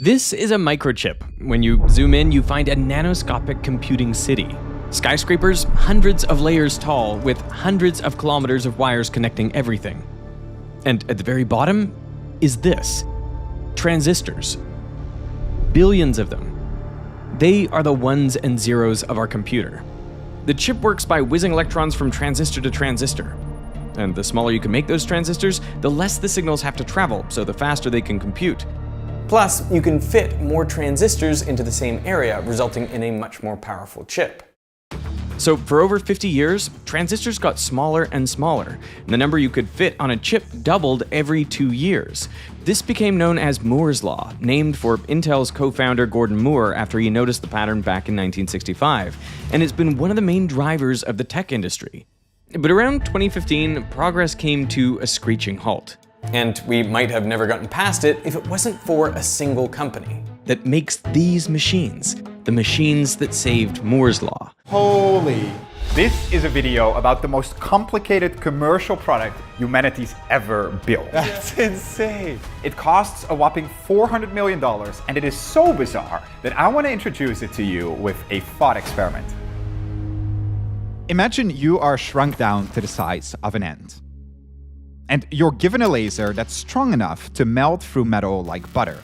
This is a microchip. When you zoom in, you find a nanoscopic computing city. Skyscrapers hundreds of layers tall with hundreds of kilometers of wires connecting everything. And at the very bottom is this: transistors. Billions of them. They are the ones and zeros of our computer. The chip works by whizzing electrons from transistor to transistor. And the smaller you can make those transistors, the less the signals have to travel, so the faster they can compute. Plus, you can fit more transistors into the same area, resulting in a much more powerful chip. So for over 50 years, transistors got smaller and smaller, and the number you could fit on a chip doubled every 2 years. This became known as Moore's Law, named for Intel's co-founder Gordon Moore after he noticed the pattern back in 1965, and it's been one of the main drivers of the tech industry. But around 2015, progress came to a screeching halt. And we might have never gotten past it if it wasn't for a single company that makes these machines, the machines that saved Moore's Law. Holy! This is a video about the most complicated commercial product humanity's ever built. That's insane. It costs a whopping $400 million, and it is so bizarre that I want to introduce it to you with a thought experiment. Imagine you are shrunk down to the size of an ant. And you're given a laser that's strong enough to melt through metal like butter.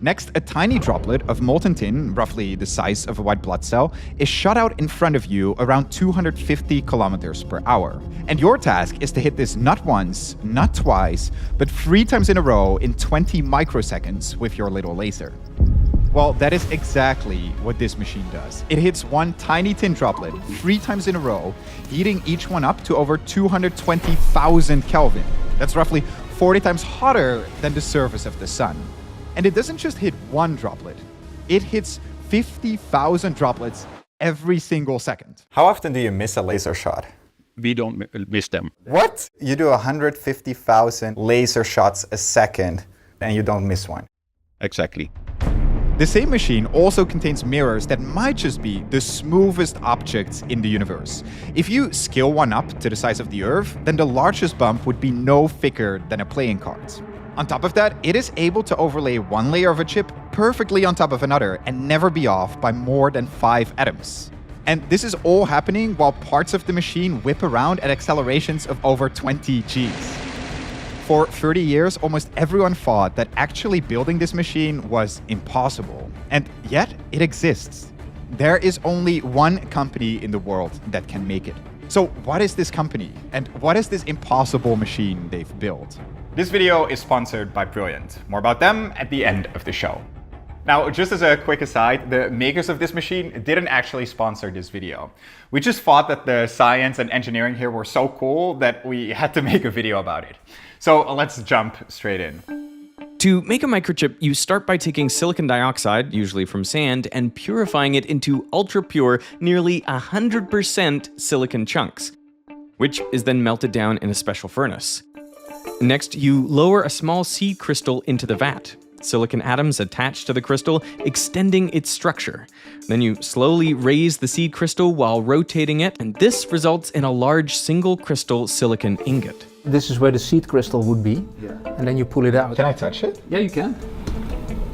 Next, a tiny droplet of molten tin, roughly the size of a white blood cell, is shot out in front of you around 250 kilometers per hour. And your task is to hit this not once, not twice, but 3 times in a row in 20 microseconds with your little laser. Well, that is exactly what this machine does. It hits one tiny tin droplet 3 times in a row, heating each one up to over 220,000 Kelvin. That's roughly 40 times hotter than the surface of the sun. And it doesn't just hit one droplet. It hits 50,000 droplets every single second. How often do you miss a laser shot? We don't miss them. What? You do 150,000 laser shots a second and you don't miss one. Exactly. The same machine also contains mirrors that might just be the smoothest objects in the universe. If you scale one up to the size of the Earth, then the largest bump would be no thicker than a playing card. On top of that, it is able to overlay one layer of a chip perfectly on top of another and never be off by more than 5 atoms. And this is all happening while parts of the machine whip around at accelerations of over 20 Gs. For 30 years, almost everyone thought that actually building this machine was impossible. And yet, it exists. There is only one company in the world that can make it. So what is this company? And what is this impossible machine they've built? This video is sponsored by Brilliant. More about them at the end of the show. Now, just as a quick aside, the makers of this machine didn't actually sponsor this video. We just thought that the science and engineering here were so cool that we had to make a video about it. So let's jump straight in. To make a microchip, you start by taking silicon dioxide, usually from sand, and purifying it into ultra-pure, nearly 100% silicon chunks, which is then melted down in a special furnace. Next, you lower a small seed crystal into the vat. Silicon atoms attach to the crystal, extending its structure. Then you slowly raise the seed crystal while rotating it, and this results in a large single crystal silicon ingot. This is where the seed crystal would be, and then you pull it out. Can I touch it? Yeah, you can.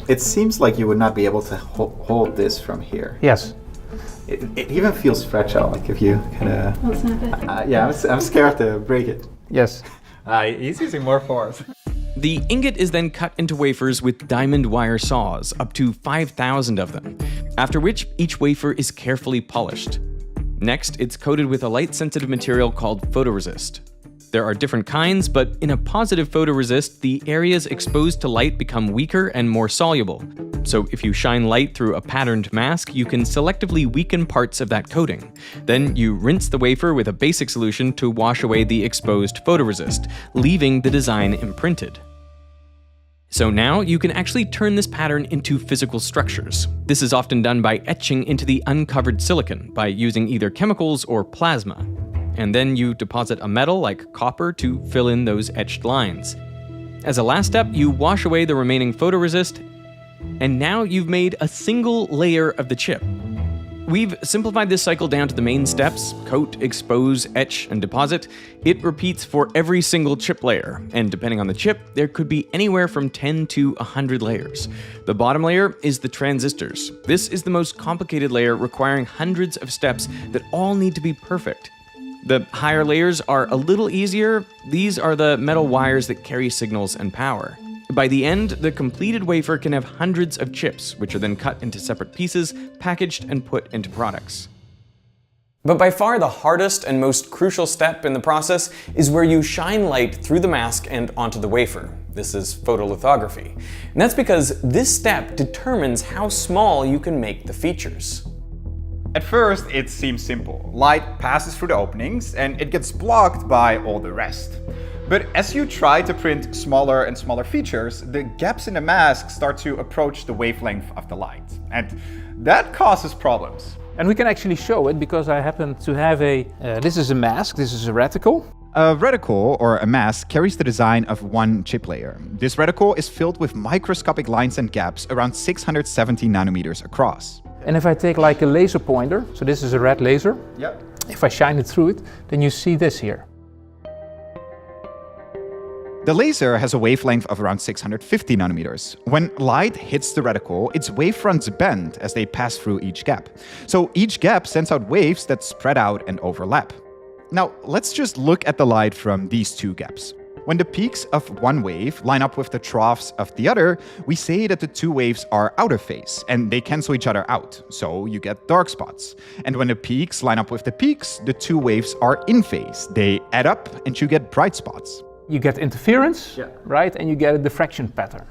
It seems like you would not be able to hold this from here. Yes. It even feels fragile, like if you kind of... Well, snap it. yeah, I'm scared to break it. Yes. He's using more force. The ingot is then cut into wafers with diamond wire saws, up to 5,000 of them, after which each wafer is carefully polished. Next, it's coated with a light-sensitive material called photoresist. There are different kinds, but in a positive photoresist, the areas exposed to light become weaker and more soluble. So if you shine light through a patterned mask, you can selectively weaken parts of that coating. Then you rinse the wafer with a basic solution to wash away the exposed photoresist, leaving the design imprinted. So now you can actually turn this pattern into physical structures. This is often done by etching into the uncovered silicon by using either chemicals or plasma. And then you deposit a metal like copper to fill in those etched lines. As a last step, you wash away the remaining photoresist, and now you've made a single layer of the chip. We've simplified this cycle down to the main steps: coat, expose, etch, and deposit. It repeats for every single chip layer, and depending on the chip, there could be anywhere from 10 to 100 layers. The bottom layer is the transistors. This is the most complicated layer, requiring hundreds of steps that all need to be perfect. The higher layers are a little easier. These are the metal wires that carry signals and power. By the end, the completed wafer can have hundreds of chips, which are then cut into separate pieces, packaged, and put into products. But by far the hardest and most crucial step in the process is where you shine light through the mask and onto the wafer. This is photolithography. And that's because this step determines how small you can make the features. At first, it seems simple. Light passes through the openings and it gets blocked by all the rest. But as you try to print smaller and smaller features, the gaps in the mask start to approach the wavelength of the light. And that causes problems. And we can actually show it because I happen to have this is a mask, this is a reticle. A reticle, or a mask, carries the design of one chip layer. This reticle is filled with microscopic lines and gaps around 670 nanometers across. And if I take like a laser pointer, so this is a red laser. Yep. If I shine it through it, then you see this here. The laser has a wavelength of around 650 nanometers. When light hits the reticle, its wavefronts bend as they pass through each gap. So each gap sends out waves that spread out and overlap. Now, let's just look at the light from these two gaps. When the peaks of one wave line up with the troughs of the other, we say that the two waves are out of phase and they cancel each other out, so you get dark spots. And when the peaks line up with the peaks, the two waves are in phase. They add up and you get bright spots. You get interference, right? And you get a diffraction pattern.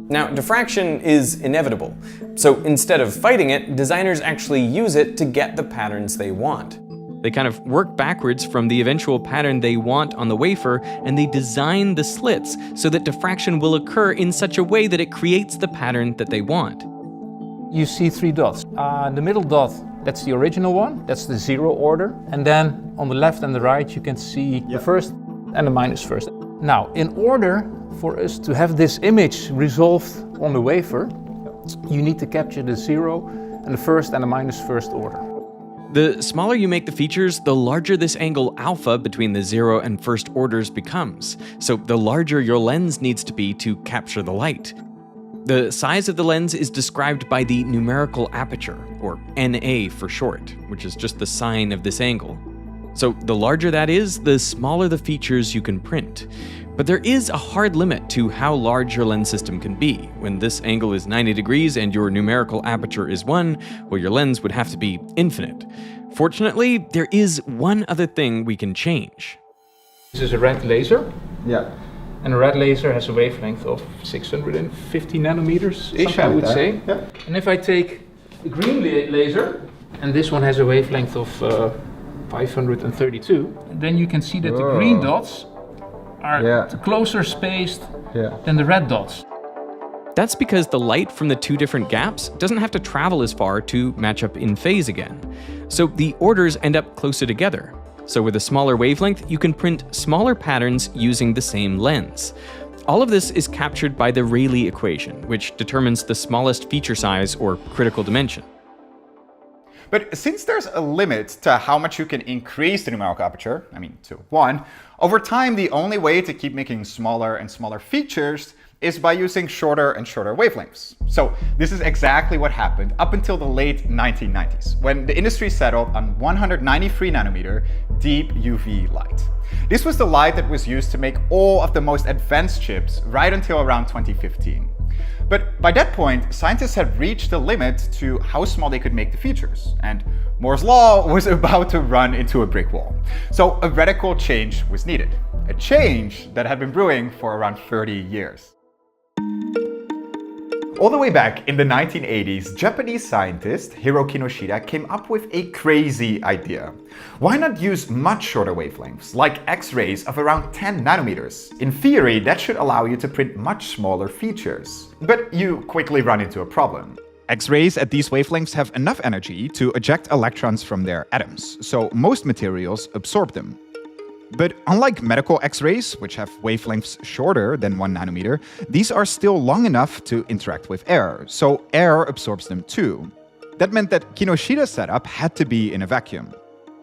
Now, diffraction is inevitable. So instead of fighting it, designers actually use it to get the patterns they want. They kind of work backwards from the eventual pattern they want on the wafer, and they design the slits so that diffraction will occur in such a way that it creates the pattern that they want. You see three dots. The middle dot, that's the original one, that's the zero order. And then on the left and the right, you can see the first and the minus first. Now, in order for us to have this image resolved on the wafer, you need to capture the zero and the first and the minus first order. The smaller you make the features, the larger this angle alpha between the zero and first orders becomes. So the larger your lens needs to be to capture the light. The size of the lens is described by the numerical aperture, or NA for short, which is just the sign of this angle. So the larger that is, the smaller the features you can print. But there is a hard limit to how large your lens system can be. When this angle is 90 degrees and your numerical aperture is 1, well, your lens would have to be infinite. Fortunately, there is one other thing we can change. This is a red laser. Yeah. And a red laser has a wavelength of 650 nanometers-ish, I would say. Yeah. And if I take the green laser, and this one has a wavelength of 532, then you can see that the green dots are closer spaced than the red dots. That's because the light from the two different gaps doesn't have to travel as far to match up in phase again. So the orders end up closer together. So with a smaller wavelength, you can print smaller patterns using the same lens. All of this is captured by the Rayleigh equation, which determines the smallest feature size or critical dimension. But since there's a limit to how much you can increase the numerical aperture, to 1, over time the only way to keep making smaller and smaller features is by using shorter and shorter wavelengths. So this is exactly what happened up until the late 1990s, when the industry settled on 193 nanometer deep UV light. This was the light that was used to make all of the most advanced chips right until around 2015. But by that point, scientists had reached the limit to how small they could make the features, and Moore's law was about to run into a brick wall. So a radical change was needed, a change that had been brewing for around 30 years. All the way back in the 1980s, Japanese scientist Hiro Kinoshita came up with a crazy idea. Why not use much shorter wavelengths, like X-rays of around 10 nanometers? In theory, that should allow you to print much smaller features. But you quickly run into a problem. X-rays at these wavelengths have enough energy to eject electrons from their atoms, so most materials absorb them. But unlike medical X-rays, which have wavelengths shorter than 1 nanometer, these are still long enough to interact with air, so air absorbs them too. That meant that Kinoshida's setup had to be in a vacuum.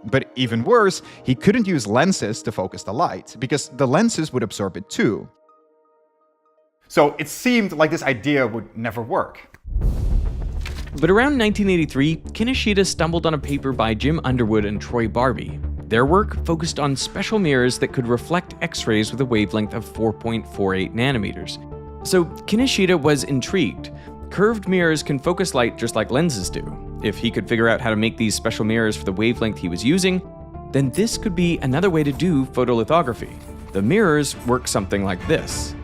But even worse, he couldn't use lenses to focus the light, because the lenses would absorb it too. So it seemed like this idea would never work. But around 1983, Kinoshita stumbled on a paper by Jim Underwood and Troy Barbee. Their work focused on special mirrors that could reflect X-rays with a wavelength of 4.48 nanometers. So Kinoshita was intrigued. Curved mirrors can focus light just like lenses do. If he could figure out how to make these special mirrors for the wavelength he was using, then this could be another way to do photolithography. The mirrors work something like this.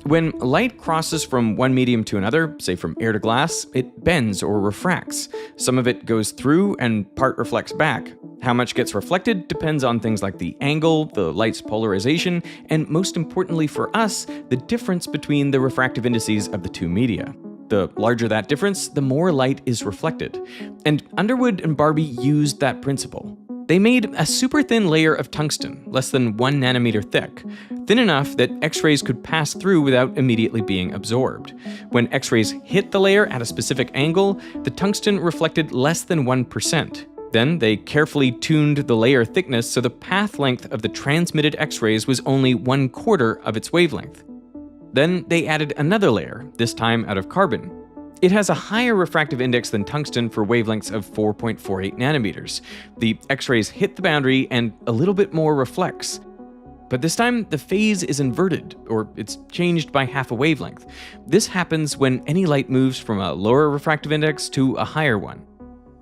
When light crosses from one medium to another, say from air to glass, it bends or refracts. Some of it goes through and part reflects back. How much gets reflected depends on things like the angle, the light's polarization, and most importantly for us, the difference between the refractive indices of the two media. The larger that difference, the more light is reflected. And Underwood and Barbee used that principle. They made a super thin layer of tungsten, less than 1 nanometer thick, thin enough that X-rays could pass through without immediately being absorbed. When X-rays hit the layer at a specific angle, the tungsten reflected less than 1%. Then they carefully tuned the layer thickness so the path length of the transmitted X-rays was only 1/4 of its wavelength. Then they added another layer, this time out of carbon. It has a higher refractive index than tungsten for wavelengths of 4.48 nanometers. The X-rays hit the boundary and a little bit more reflects. But this time, the phase is inverted, or it's changed by half a wavelength. This happens when any light moves from a lower refractive index to a higher one.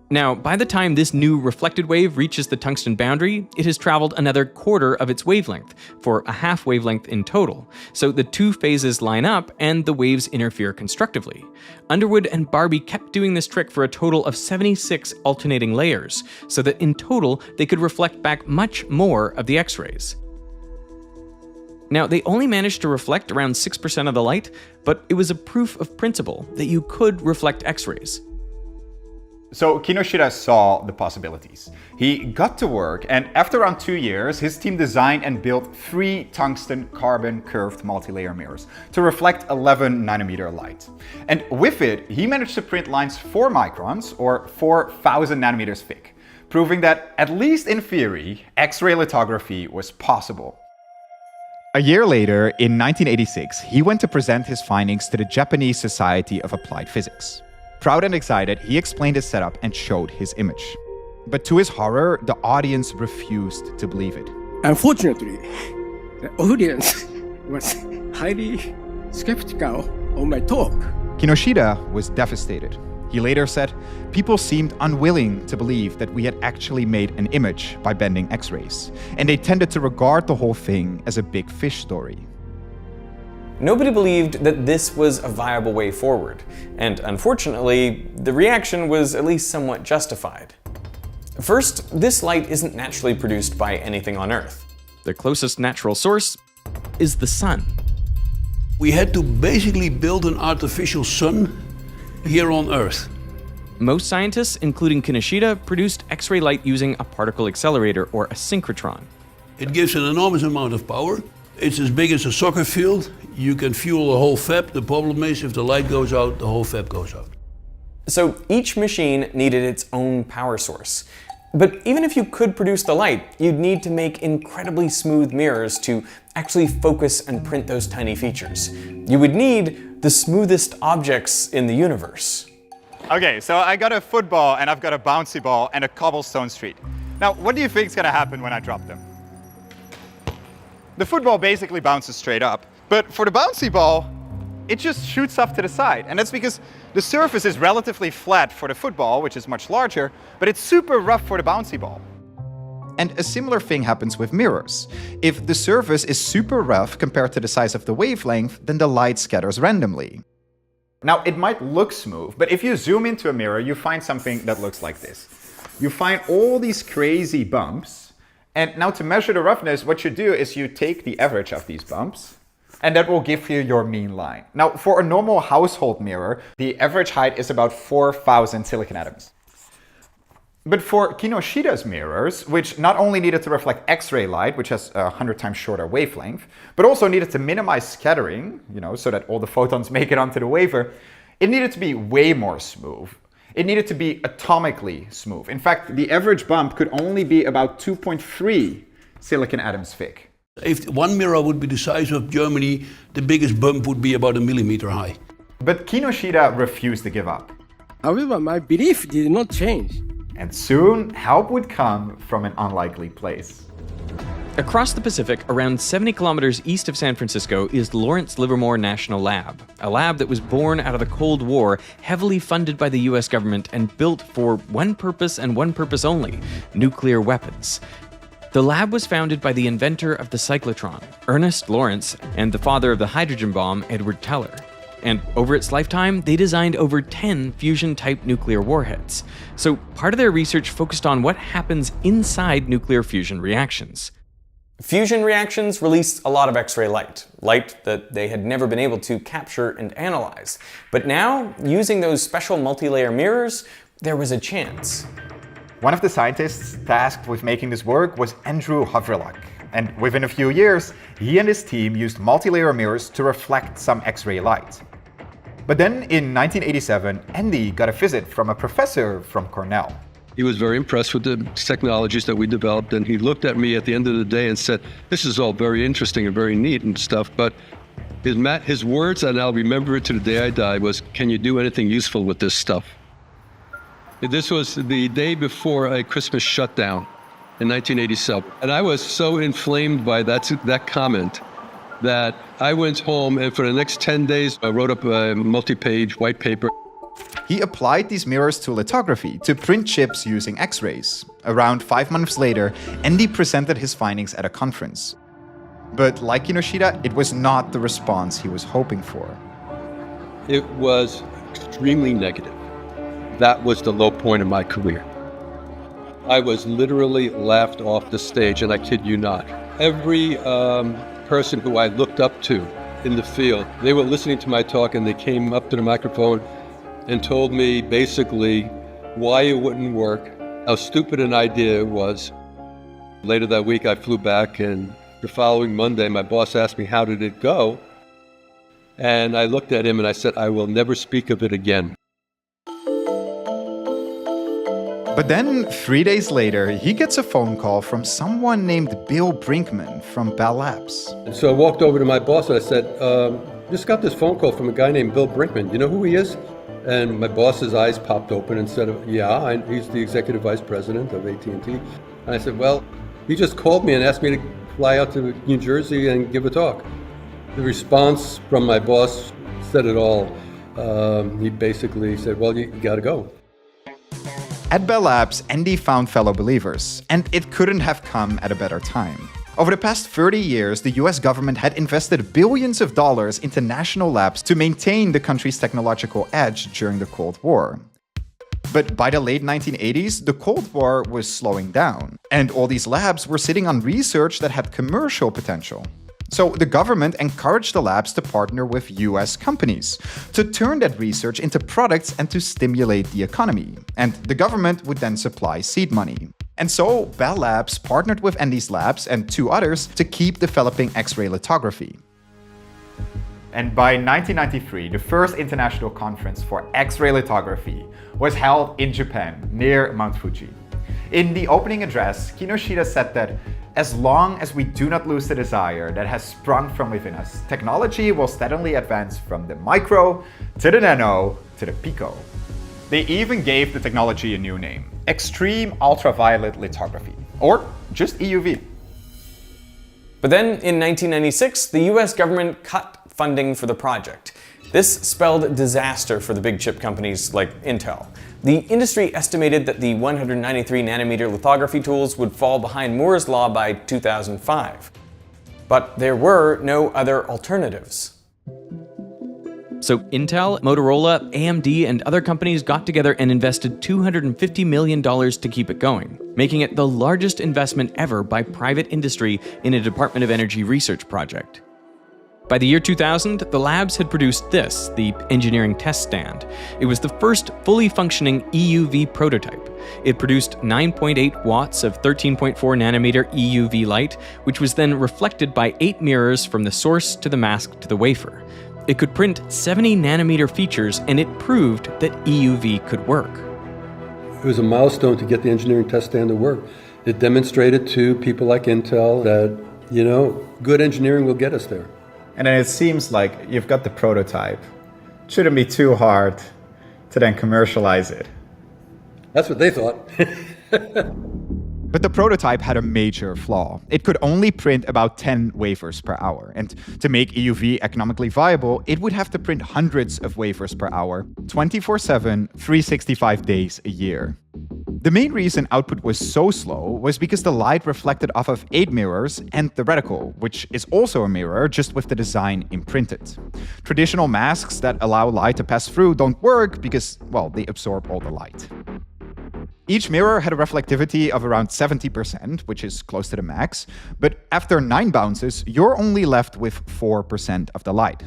Now, by the time this new reflected wave reaches the tungsten boundary, it has traveled another 1/4 of its wavelength, for a half wavelength in total. So the two phases line up and the waves interfere constructively. Underwood and Barbee kept doing this trick for a total of 76 alternating layers, so that in total they could reflect back much more of the X-rays. Now, they only managed to reflect around 6% of the light, but it was a proof of principle that you could reflect X-rays. So Kinoshita saw the possibilities. He got to work, and after around 2 years, his team designed and built 3 tungsten carbon curved multi-layer mirrors to reflect 11 nanometer light. And with it, he managed to print lines 4 microns or 4,000 nanometers thick, proving that, at least in theory, X-ray lithography was possible. A year later, in 1986, he went to present his findings to the Japanese Society of Applied Physics. Proud and excited, he explained his setup and showed his image. But to his horror, the audience refused to believe it. Unfortunately, the audience was highly skeptical of my talk. Kinoshita was devastated. He later said, "People seemed unwilling to believe that we had actually made an image by bending X-rays, and they tended to regard the whole thing as a big fish story." Nobody believed that this was a viable way forward, and unfortunately, the reaction was at least somewhat justified. First, this light isn't naturally produced by anything on Earth. The closest natural source is the sun. We had to basically build an artificial sun here on Earth. Most scientists, including Kinoshita, produced X-ray light using a particle accelerator or a synchrotron. It gives an enormous amount of power. It's as big as a soccer field. You can fuel a whole fab. The problem is if the light goes out, the whole fab goes out. So each machine needed its own power source. But even if you could produce the light, you'd need to make incredibly smooth mirrors to actually focus and print those tiny features. You would need the smoothest objects in the universe. Okay, so I got a football and I've got a bouncy ball and a cobblestone street. Now, what do you think is gonna happen when I drop them? The football basically bounces straight up, but for the bouncy ball, it just shoots off to the side. And that's because the surface is relatively flat for the football, which is much larger, but it's super rough for the bouncy ball. And a similar thing happens with mirrors. If the surface is super rough compared to the size of the wavelength, then the light scatters randomly. Now, it might look smooth, but if you zoom into a mirror, you find something that looks like this. You find all these crazy bumps. And now to measure the roughness, what you do is you take the average of these bumps, and that will give you your mean line. Now, for a normal household mirror, the average height is about 4,000 silicon atoms. But for Kinoshita's mirrors, which not only needed to reflect X-ray light, which has 100 times shorter wavelength, but also needed to minimize scattering, so that all the photons make it onto the wafer, it needed to be way more smooth. It needed to be atomically smooth. In fact, the average bump could only be about 2.3 silicon atoms thick. If one mirror would be the size of Germany, the biggest bump would be about 1 millimeter high. But Kinoshita refused to give up. However, my belief did not change. And soon, help would come from an unlikely place. Across the Pacific, around 70 kilometers east of San Francisco, is Lawrence Livermore National Lab, a lab that was born out of the Cold War, heavily funded by the US government and built for one purpose and one purpose only: nuclear weapons. The lab was founded by the inventor of the cyclotron, Ernest Lawrence, and the father of the hydrogen bomb, Edward Teller. And over its lifetime, they designed over 10 fusion-type nuclear warheads. So part of their research focused on what happens inside nuclear fusion reactions. Fusion reactions release a lot of X-ray light that they had never been able to capture and analyze. But now, using those special multi-layer mirrors, there was a chance. One of the scientists tasked with making this work was Andrew Havrilak. And within a few years, he and his team used multi-layer mirrors to reflect some X-ray light. But then in 1987, Andy got a visit from a professor from Cornell. He was very impressed with the technologies that we developed, and he looked at me at the end of the day and said, "This is all very interesting and very neat and stuff," but his words, and I'll remember it to the day I die, was, "Can you do anything useful with this stuff?" This was the day before a Christmas shutdown in 1987. And I was so inflamed by that comment that I went home, and for the next 10 days, I wrote up a multi-page white paper. He applied these mirrors to lithography to print chips using X-rays. Around 5 months later, Andy presented his findings at a conference. But like Kinoshita, it was not the response he was hoping for. It was extremely negative. That was the low point of my career. I was literally laughed off the stage, and I kid you not. Every person who I looked up to in the field, they were listening to my talk, and they came up to the microphone and told me basically why it wouldn't work, how stupid an idea it was. Later that week I flew back, and the following Monday my boss asked me how did it go, and I looked at him and I said, "I will never speak of it again." But then 3 days later, he gets a phone call from someone named Bill Brinkman from Bell Labs. And so I walked over to my boss and I said, "Just got this phone call from a guy named Bill Brinkman. You know who he is?" And my boss's eyes popped open and said, "Yeah, he's the executive vice president of AT&T." And I said, "Well, he just called me and asked me to fly out to New Jersey and give a talk." The response from my boss said it all. He basically said, "Well, you gotta go." At Bell Labs, Andy found fellow believers, and it couldn't have come at a better time. Over the past 30 years, the US government had invested billions of dollars into national labs to maintain the country's technological edge during the Cold War. But by the late 1980s, the Cold War was slowing down, and all these labs were sitting on research that had commercial potential. So the government encouraged the labs to partner with US companies to turn that research into products and to stimulate the economy. And the government would then supply seed money. And so Bell Labs partnered with Andy's labs and 2 others to keep developing X-ray lithography. And by 1993, the first international conference for X-ray lithography was held in Japan, near Mount Fuji. In the opening address, Kinoshita said that as long as we do not lose the desire that has sprung from within us, technology will steadily advance from the micro to the nano to the pico. They even gave the technology a new name: extreme ultraviolet lithography, or just EUV. But then in 1996, the US government cut funding for the project. This spelled disaster for the big chip companies like Intel. The industry estimated that the 193 nanometer lithography tools would fall behind Moore's Law by 2005. But there were no other alternatives. So Intel, Motorola, AMD, and other companies got together and invested $250 million to keep it going, making it the largest investment ever by private industry in a Department of Energy research project. By the year 2000, the labs had produced this, the engineering test stand. It was the first fully functioning EUV prototype. It produced 9.8 watts of 13.4 nanometer EUV light, which was then reflected by 8 mirrors from the source to the mask to the wafer. It could print 70 nanometer features, and it proved that EUV could work. It was a milestone to get the engineering test stand to work. It demonstrated to people like Intel that, you know, good engineering will get us there. And then it seems like you've got the prototype. Shouldn't be too hard to then commercialize it. That's what they thought. But the prototype had a major flaw. It could only print about 10 wafers per hour. And to make EUV economically viable, it would have to print hundreds of wafers per hour, 24/7, 365 days a year. The main reason output was so slow was because the light reflected off of 8 mirrors and the reticle, which is also a mirror, just with the design imprinted. Traditional masks that allow light to pass through don't work because, well, they absorb all the light. Each mirror had a reflectivity of around 70%, which is close to the max, but after 9 bounces, you're only left with 4% of the light,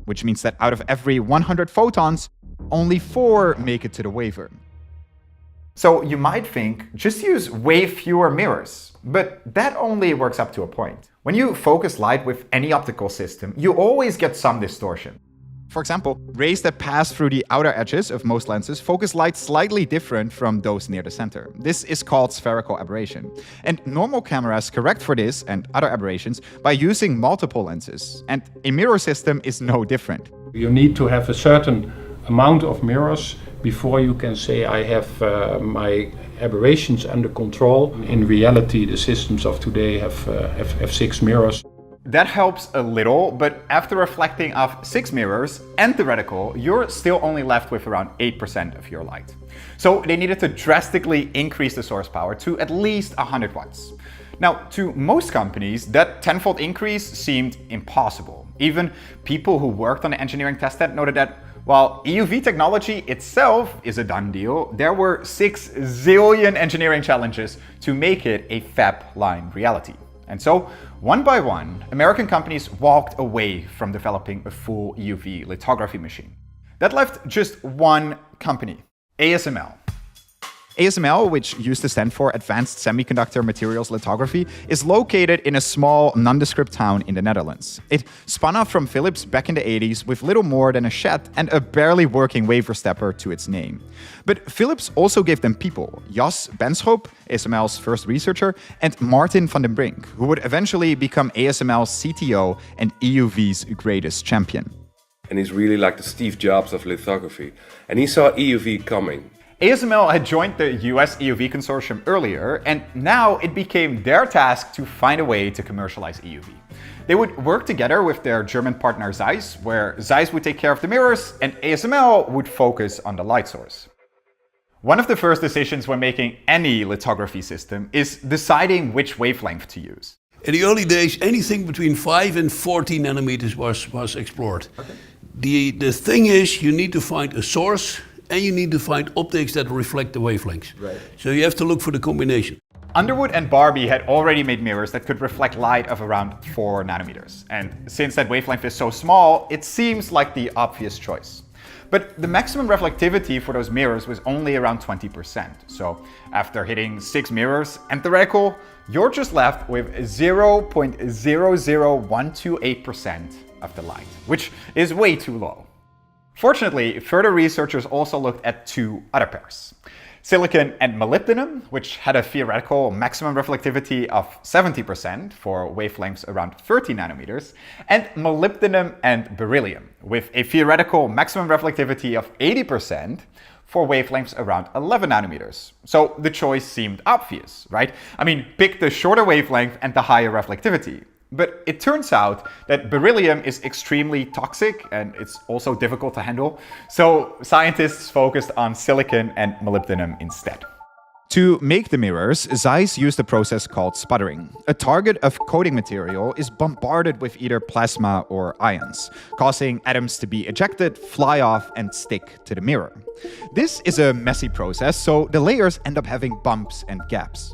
which means that out of every 100 photons, only 4 make it to the wafer. So you might think, just use way fewer mirrors, but that only works up to a point. When you focus light with any optical system, you always get some distortion. For example, rays that pass through the outer edges of most lenses focus light slightly different from those near the center. This is called spherical aberration. And normal cameras correct for this and other aberrations by using multiple lenses. And a mirror system is no different. You need to have a certain amount of mirrors before you can say I have my aberrations under control. In reality, the systems of today have 6 mirrors. That helps a little, but after reflecting off 6 mirrors and the reticle, you're still only left with around 8% of your light. So they needed to drastically increase the source power to at least 100 watts. Now, to most companies, that 10-fold increase seemed impossible. Even people who worked on the engineering test stand noted that while EUV technology itself is a done deal, there were 6 zillion engineering challenges to make it a fab line reality. And so, one by one, American companies walked away from developing a full EUV lithography machine. That left just one company, ASML. ASML, which used to stand for Advanced Semiconductor Materials Lithography, is located in a small, nondescript town in the Netherlands. It spun off from Philips back in the 80s with little more than a shed and a barely working wafer stepper to its name. But Philips also gave them people, Jos Benschop, ASML's first researcher, and Martin van den Brink, who would eventually become ASML's CTO and EUV's greatest champion. And he's really like the Steve Jobs of lithography. And he saw EUV coming. ASML had joined the US EUV consortium earlier, and now it became their task to find a way to commercialize EUV. They would work together with their German partner Zeiss, where Zeiss would take care of the mirrors and ASML would focus on the light source. One of the first decisions when making any lithography system is deciding which wavelength to use. In the early days, anything between 5 and 14 nanometers was explored. Okay. The thing is, you need to find a source and you need to find optics that reflect the wavelengths. Right. So you have to look for the combination. Underwood and Barbie had already made mirrors that could reflect light of around 4 nanometers. And since that wavelength is so small, it seems like the obvious choice. But the maximum reflectivity for those mirrors was only around 20%. So after hitting 6 mirrors and the reticle, you're just left with 0.00128% of the light, which is way too low. Fortunately, further researchers also looked at 2 other pairs. Silicon and molybdenum, which had a theoretical maximum reflectivity of 70% for wavelengths around 30 nanometers, and molybdenum and beryllium, with a theoretical maximum reflectivity of 80% for wavelengths around 11 nanometers. So the choice seemed obvious, right? I mean, pick the shorter wavelength and the higher reflectivity. But it turns out that beryllium is extremely toxic and it's also difficult to handle. So scientists focused on silicon and molybdenum instead. To make the mirrors, Zeiss used a process called sputtering. A target of coating material is bombarded with either plasma or ions, causing atoms to be ejected, fly off, and stick to the mirror. This is a messy process, so the layers end up having bumps and gaps.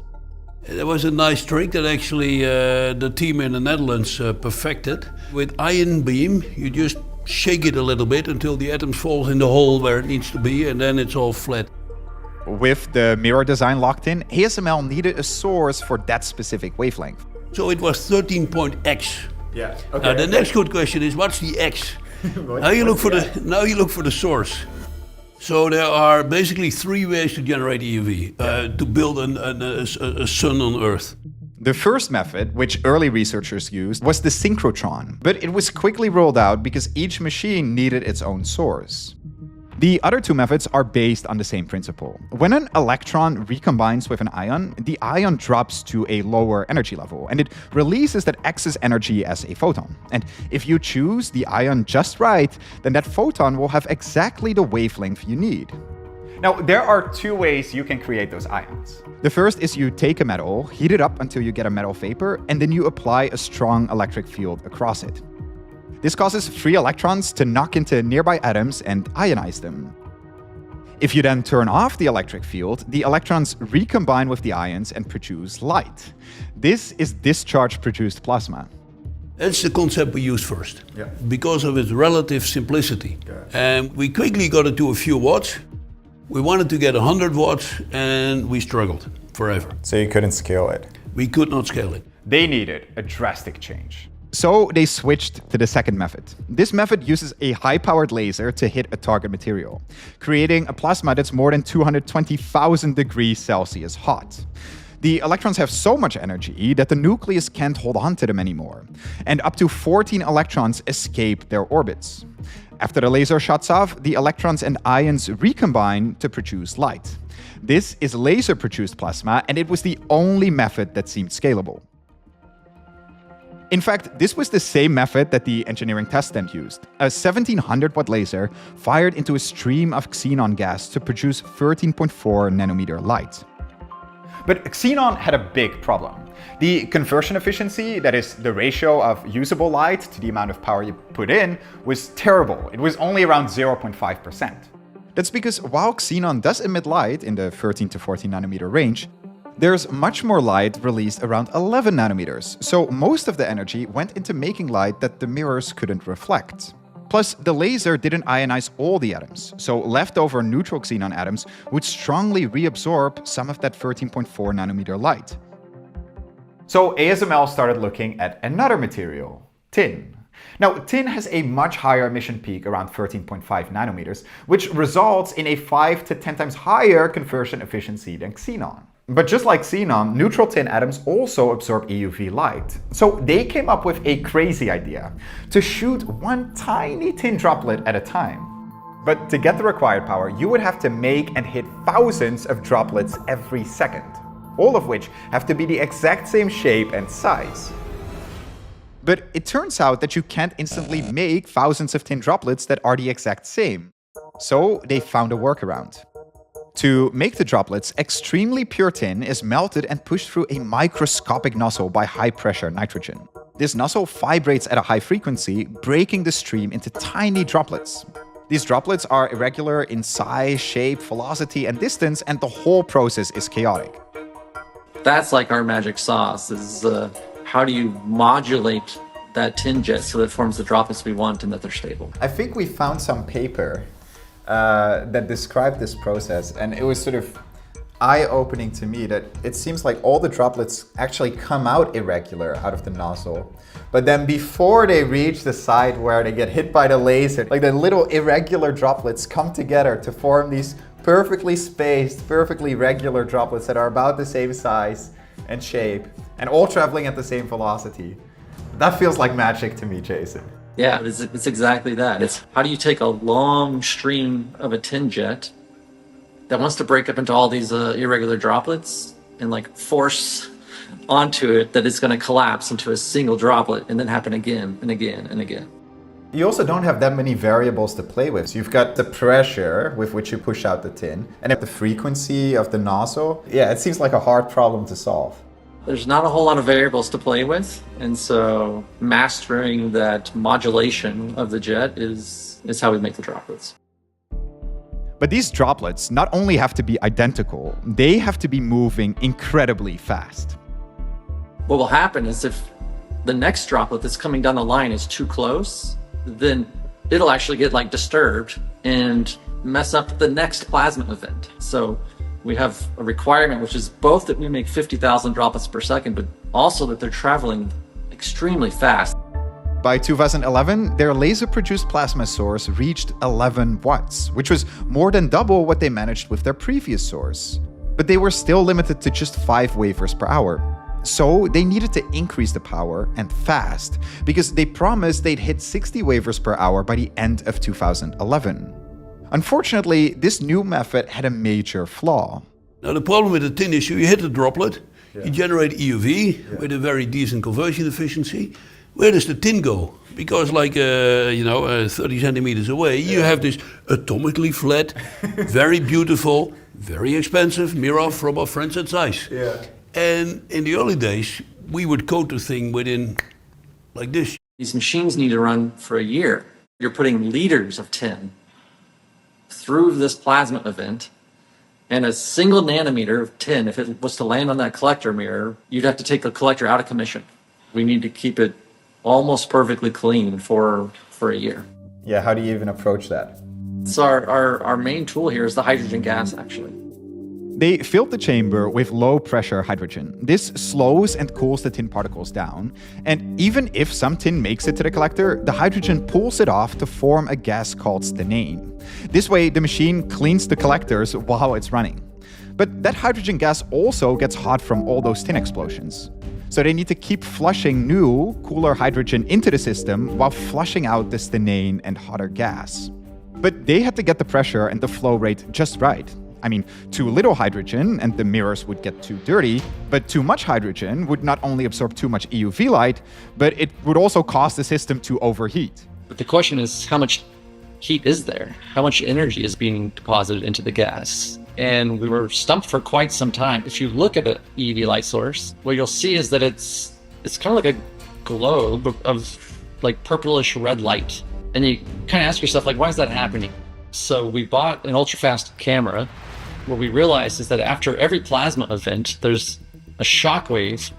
There was a nice trick that actually the team in the Netherlands perfected. With ion beam, you just shake it a little bit until the atom falls in the hole where it needs to be, and then it's all flat. With the mirror design locked in, ASML needed a source for that specific wavelength. So it was 13.x. Yeah. Okay. Now the next good question is, what's the x? Now you look for the source. So there are basically three ways to generate EUV, to build a sun on Earth. The first method, which early researchers used, was the synchrotron, but it was quickly rolled out because each machine needed its own source. The other two methods are based on the same principle. When an electron recombines with an ion, the ion drops to a lower energy level, and it releases that excess energy as a photon. And if you choose the ion just right, then that photon will have exactly the wavelength you need. Now, there are two ways you can create those ions. The first is you take a metal, heat it up until you get a metal vapor, and then you apply a strong electric field across it. This causes free electrons to knock into nearby atoms and ionize them. If you then turn off the electric field, the electrons recombine with the ions and produce light. This is discharge-produced plasma. That's the concept we used first, because of its relative simplicity. And we quickly got it to a few watts. We wanted to get 100 watts, and we struggled forever. So you couldn't scale it? We could not scale it. They needed a drastic change. So they switched to the second method. This method uses a high-powered laser to hit a target material, creating a plasma that's more than 220,000 degrees Celsius hot. The electrons have so much energy that the nucleus can't hold on to them anymore, and up to 14 electrons escape their orbits. After the laser shuts off, the electrons and ions recombine to produce light. This is laser-produced plasma, and it was the only method that seemed scalable. In fact, this was the same method that the engineering test stand used. A 1700-watt laser fired into a stream of xenon gas to produce 13.4 nanometer light. But xenon had a big problem. The conversion efficiency, that is the ratio of usable light to the amount of power you put in, was terrible. It was only around 0.5%. That's because while xenon does emit light in the 13 to 14 nanometer range, there's much more light released around 11 nanometers, so most of the energy went into making light that the mirrors couldn't reflect. Plus, the laser didn't ionize all the atoms, so leftover neutral xenon atoms would strongly reabsorb some of that 13.4 nanometer light. So ASML started looking at another material, tin. Now, tin has a much higher emission peak, around 13.5 nanometers, which results in a 5 to 10 times higher conversion efficiency than xenon. But just like xenon, neutral tin atoms also absorb EUV light. So they came up with a crazy idea to shoot one tiny tin droplet at a time. But to get the required power, you would have to make and hit thousands of droplets every second, all of which have to be the exact same shape and size. But it turns out that you can't instantly make thousands of tin droplets that are the exact same. So they found a workaround. To make the droplets, extremely pure tin is melted and pushed through a microscopic nozzle by high-pressure nitrogen. This nozzle vibrates at a high frequency, breaking the stream into tiny droplets. These droplets are irregular in size, shape, velocity, and distance, and the whole process is chaotic. That's like our magic sauce, is how do you modulate that tin jet so that it forms the droplets we want and that they're stable. I think we found some paper that described this process, and it was sort of eye-opening to me that it seems like all the droplets actually come out irregular out of the nozzle, but then before they reach the side where they get hit by the laser, like the little irregular droplets come together to form these perfectly spaced, perfectly regular droplets that are about the same size and shape and all traveling at the same velocity. That feels like magic to me, Jason. Yeah, it's exactly that. It's how do you take a long stream of a tin jet that wants to break up into all these irregular droplets and like force onto it that it's going to collapse into a single droplet and then happen again and again and again. You also don't have that many variables to play with. So you've got the pressure with which you push out the tin and the frequency of the nozzle. Yeah, it seems like a hard problem to solve. There's not a whole lot of variables to play with, and so mastering that modulation of the jet is how we make the droplets. But these droplets not only have to be identical, they have to be moving incredibly fast. What will happen is if the next droplet that's coming down the line is too close, then it'll actually get like disturbed and mess up the next plasma event. So we have a requirement, which is both that we make 50,000 droplets per second, but also that they're traveling extremely fast. By 2011, their laser-produced plasma source reached 11 watts, which was more than double what they managed with their previous source. But they were still limited to just 5 wafers per hour. So they needed to increase the power, and fast, because they promised they'd hit 60 wafers per hour by the end of 2011. Unfortunately, this new method had a major flaw. Now the problem with the tin is you hit a droplet, you generate EUV with a very decent conversion efficiency. Where does the tin go? Because like 30 centimeters away, you have this atomically flat, very beautiful, very expensive mirror from our friends at Zeiss. And in the early days, we would coat the thing within like this. These machines need to run for a year. You're putting liters of tin through this plasma event, and a single nanometer of tin, if it was to land on that collector mirror, you'd have to take the collector out of commission. We need to keep it almost perfectly clean for a year. Yeah, how do you even approach that? So our main tool here is the hydrogen gas, actually. They filled the chamber with low-pressure hydrogen. This slows and cools the tin particles down, and even if some tin makes it to the collector, the hydrogen pulls it off to form a gas called stenane. This way, the machine cleans the collectors while it's running. But that hydrogen gas also gets hot from all those tin explosions. So they need to keep flushing new, cooler hydrogen into the system while flushing out the stenane and hotter gas. But they had to get the pressure and the flow rate just right. I mean, too little hydrogen and the mirrors would get too dirty, but too much hydrogen would not only absorb too much EUV light, but it would also cause the system to overheat. But the question is, how much heat is there? How much energy is being deposited into the gas? And we were stumped for quite some time. If you look at an EUV light source, what you'll see is that it's kind of like a globe of like purplish red light. And you kind of ask yourself, like, why is that happening? So we bought an ultra-fast camera. What we realized is that after every plasma event, there's a shock wave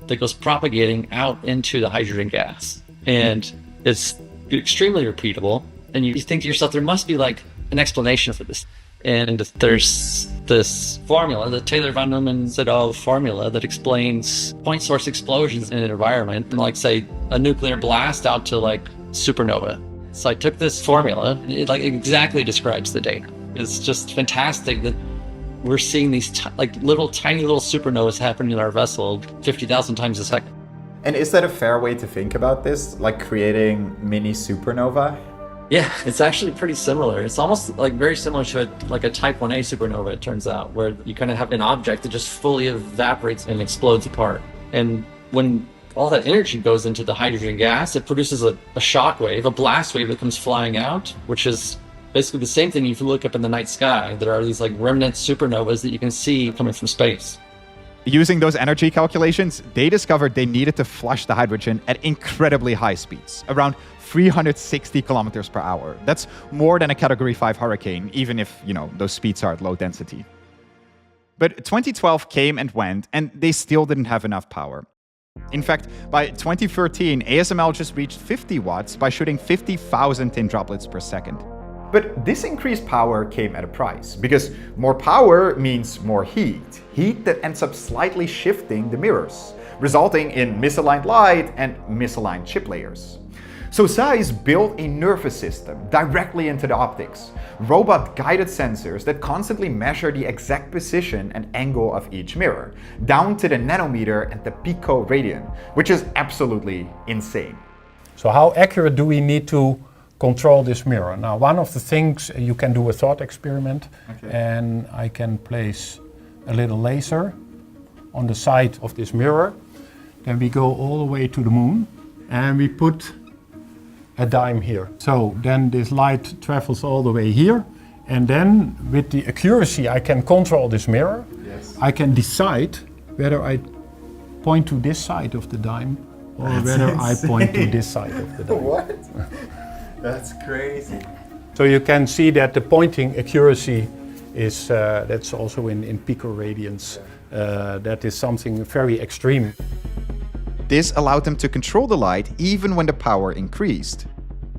that goes propagating out into the hydrogen gas. And it's extremely repeatable. And you think to yourself, there must be like an explanation for this. And there's this formula, the Taylor-von Neumann-Zedel formula, that explains point source explosions in an environment, and like say a nuclear blast out to like supernova. So I took this formula, and it like exactly describes the data. It's just fantastic that we're seeing these tiny little supernovas happening in our vessel 50,000 times a second. And is that a fair way to think about this, like creating mini supernova? Yeah, it's actually pretty similar. It's almost like very similar to like a Type 1A supernova, it turns out, where you kind of have an object that just fully evaporates and explodes apart. And when all that energy goes into the hydrogen gas, it produces a shock wave, a blast wave that comes flying out, which is basically the same thing if you look up in the night sky. There are these like remnant supernovas that you can see coming from space. Using those energy calculations, they discovered they needed to flush the hydrogen at incredibly high speeds, around 360 kilometers per hour. That's more than a Category 5 hurricane, even if, those speeds are at low density. But 2012 came and went, and they still didn't have enough power. In fact, by 2013, ASML just reached 50 watts by shooting 50,000 tin droplets per second. But this increased power came at a price, because more power means more heat that ends up slightly shifting the mirrors, resulting in misaligned light and misaligned chip layers. So Zeiss built a nervous system directly into the optics, robot-guided sensors that constantly measure the exact position and angle of each mirror, down to the nanometer and the pico-radian, which is absolutely insane. So how accurate do we need to control this mirror? Now, one of the things, you can do a thought experiment, and I can place a little laser on the side of this mirror. Then we go all the way to the moon, and we put a dime here. So then this light travels all the way here, and then with the accuracy I can control this mirror. Yes. I can decide whether I point to this side of the dime or whether I point to this side of the dime. What? That's crazy. So you can see that the pointing accuracy is, that's also in picoradians. That is something very extreme. This allowed them to control the light even when the power increased.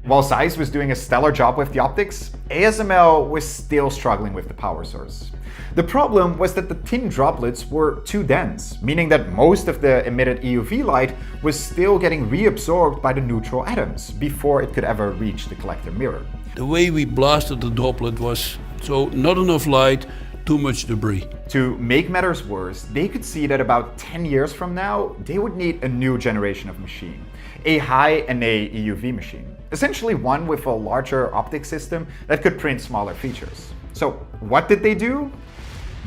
While Zeiss was doing a stellar job with the optics, ASML was still struggling with the power source. The problem was that the thin droplets were too dense, meaning that most of the emitted EUV light was still getting reabsorbed by the neutral atoms before it could ever reach the collector mirror. The way we blasted the droplet was so not enough light, too much debris. To make matters worse, they could see that about 10 years from now, they would need a new generation of machine, a high-NA EUV machine, essentially one with a larger optic system that could print smaller features. So what did they do?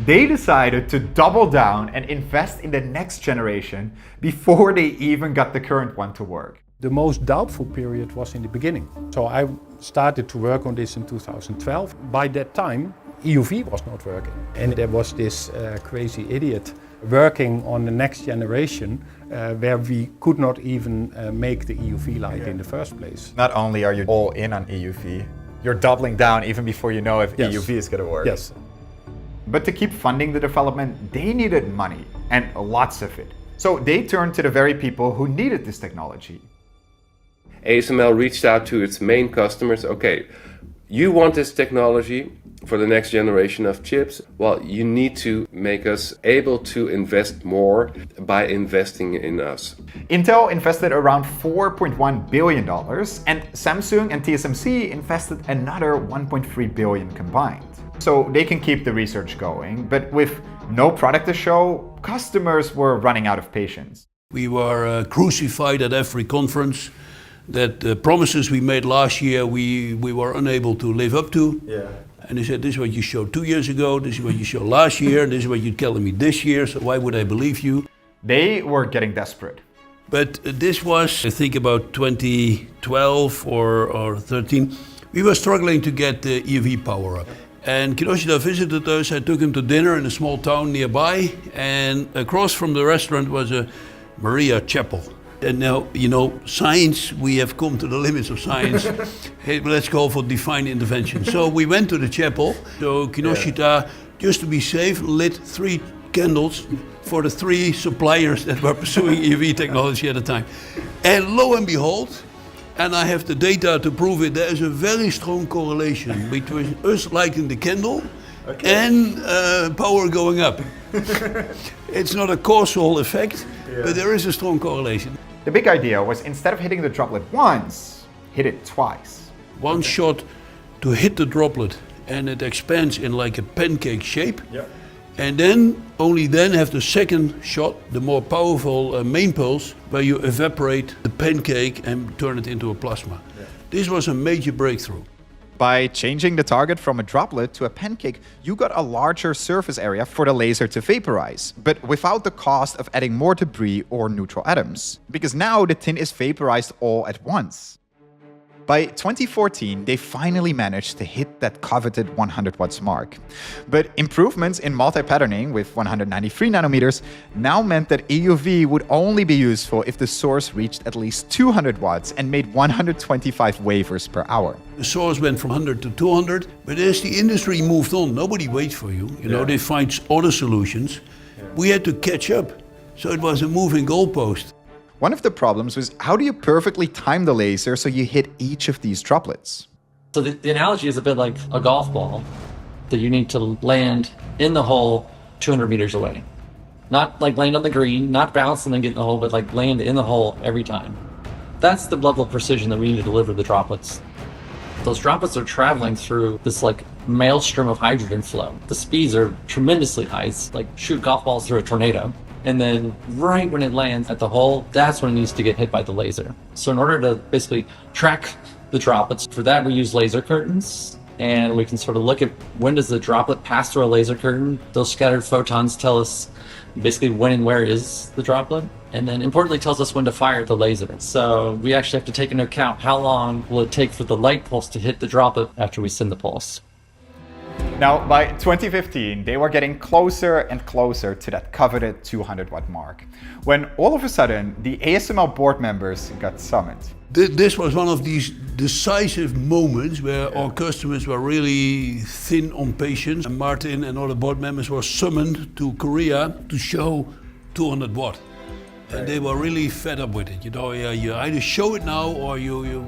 They decided to double down and invest in the next generation before they even got the current one to work. The most doubtful period was in the beginning. So I started to work on this in 2012. By that time, EUV was not working. And there was this crazy idiot working on the next generation where we could not even make the EUV light in the first place. Not only are you all in on EUV, you're doubling down even before you know if EUV is going to work. Yes. But to keep funding the development, they needed money, and lots of it. So they turned to the very people who needed this technology. ASML reached out to its main customers. Okay, you want this technology for the next generation of chips? Well, you need to make us able to invest more by investing in us. Intel invested around $4.1 billion, and Samsung and TSMC invested another $1.3 billion combined. So they can keep the research going, but with no product to show, customers were running out of patience. We were crucified at every conference that the promises we made last year we were unable to live up to. Yeah. And they said, this is what you showed 2 years ago, this is what you showed last year, this is what you're telling me this year, so why would I believe you? They were getting desperate. But this was, I think, about 2012 or 13. We were struggling to get the EUV power up. And Kinoshita visited us. I took him to dinner in a small town nearby, and across from the restaurant was a Maria chapel. And now, you know, science, we have come to the limits of science. Hey, let's go for defined intervention. So we went to the chapel. So Kinoshita, just to be safe, lit 3 candles for the 3 suppliers that were pursuing EUV technology at the time. And lo and behold, and I have the data to prove it, there is a very strong correlation between us lighting the candle and power going up. It's not a causal effect, but there is a strong correlation. The big idea was, instead of hitting the droplet once, hit it twice. One shot to hit the droplet and it expands in like a pancake shape. And then, only then have the second shot, the more powerful main pulse, where you evaporate the pancake and turn it into a plasma. This was a major breakthrough. By changing the target from a droplet to a pancake, you got a larger surface area for the laser to vaporize, but without the cost of adding more debris or neutral atoms, because now the tin is vaporized all at once. By 2014, they finally managed to hit that coveted 100 watts mark. But improvements in multi-patterning with 193 nanometers now meant that EUV would only be useful if the source reached at least 200 watts and made 125 wafers per hour. The source went from 100 to 200, but as the industry moved on, nobody waits for you. You know, they find other solutions. We had to catch up, so it was a moving goalpost. One of the problems was, how do you perfectly time the laser so you hit each of these droplets? So the analogy is a bit like a golf ball that you need to land in the hole 200 meters away. Not like land on the green, not bounce and then get in the hole, but like land in the hole every time. That's the level of precision that we need to deliver the droplets. Those droplets are traveling through this like maelstrom of hydrogen flow. The speeds are tremendously high. It's like shoot golf balls through a tornado. And then right when it lands at the hole, that's when it needs to get hit by the laser. So in order to basically track the droplets, for that we use laser curtains. And we can sort of look at when does the droplet pass through a laser curtain. Those scattered photons tell us basically when and where is the droplet. And then importantly tells us when to fire the laser. So we actually have to take into account how long will it take for the light pulse to hit the droplet after we send the pulse. Now, by 2015, they were getting closer and closer to that coveted 200 watt mark, when all of a sudden, the ASML board members got summoned. This was one of these decisive moments where our customers were really thin on patience. And Martin and all the board members were summoned to Korea to show 200 watt. And they were really fed up with it. You know, you either show it now or you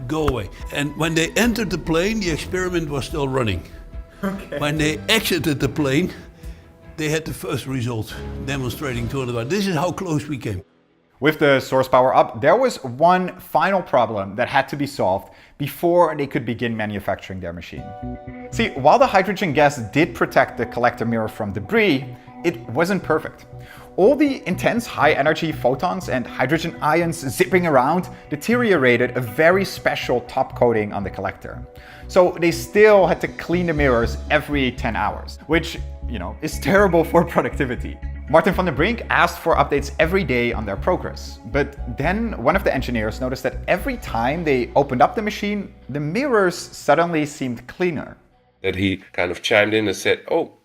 go away. And when they entered the plane, the experiment was still running. Okay. When they exited the plane, they had the first result demonstrating 200 watts. This is how close we came. With the source power up, there was one final problem that had to be solved before they could begin manufacturing their machine. See, while the hydrogen gas did protect the collector mirror from debris, it wasn't perfect. All the intense high-energy photons and hydrogen ions zipping around deteriorated a very special top coating on the collector. So they still had to clean the mirrors every 10 hours, which, is terrible for productivity. Martin van der Brink asked for updates every day on their progress. But then one of the engineers noticed that every time they opened up the machine, the mirrors suddenly seemed cleaner. That he kind of chimed in and said,